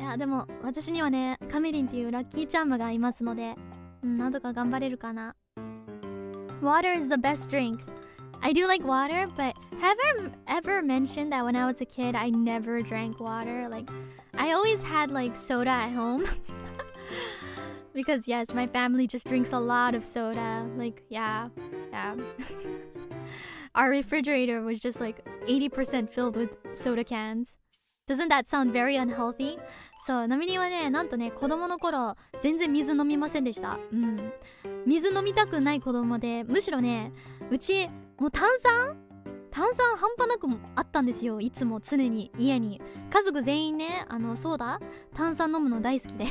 やでも私にはねカメリンっていうラッキーチャームがいますので、なんとか頑張れるかな。 Water is the best drink. I do like water, but have I ever mentioned that when I was a kid I never drank water? Like I always had like soda at home. Because yes, my family just drinks a lot of soda. Like yeah. Our refrigerator was just like 80% filled with soda cans. Doesn't that sound very unhealthy? そう、ナミリはね、なんとね、子供の頃全然水飲みませんでした。水飲みたくない子供で、むしろね、うちもう炭酸半端なくあったんですよ。いつも常に家に家族全員ね、そうだ、炭酸飲むの大好きで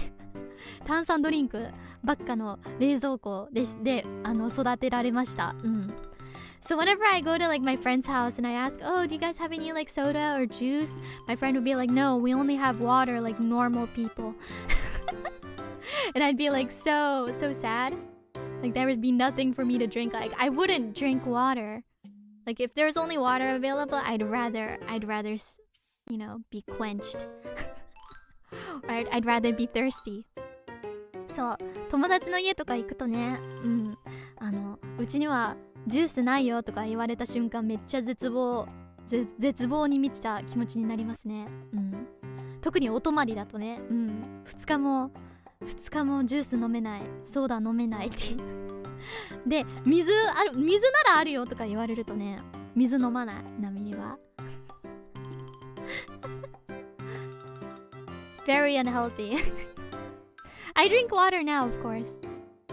炭酸ドリンクばっかの冷蔵庫で育てられました。So whenever I go to like my friend's house and I ask, oh, do you guys have any like soda or juice? My friend would be like, no, we only have water like normal people. And I'd be like so sad. Like there would be nothing for me to drink. Like I wouldn't drink water. Like if there's only water available, I'd rather you know, be quenched. I'd rather be thirsty. そう、友達の家とか行くとね、うちにはジュースないよとか言われた瞬間めっちゃ絶望に満ちた気持ちになりますね。特にお泊まりだとね、2日もジュース飲めない、ソーダ飲めないってで、水ならあるよとか言われるとね、水飲まない、ナミリは。Very unhealthy. I drink water now, of course.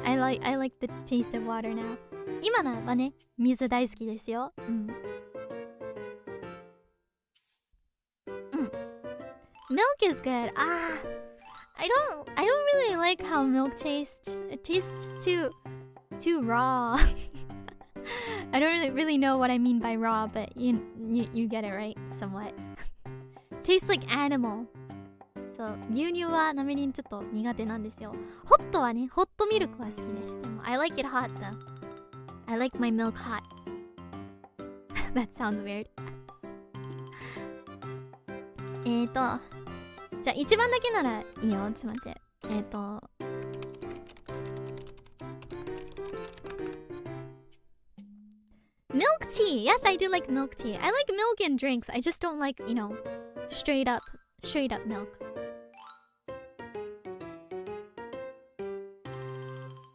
I like the taste of water now. 今はね、水大好きですよ。Milk is good. I don't really like how milk tastes. It tastes too raw. I don't really know what I mean by raw, but you get it right somewhat. Tastes like animal. そう、牛乳はナミリンちょっと苦手なんですよ。ホットはね、ホットミルクは好きです。でも I like it hot though. I like my milk hot. That sounds weird. じゃあ一番だけならいいよ。ちょっと待って。Milk tea. Yes, I do like milk tea. I like milk in drinks. I just don't like, you know, straight up milk.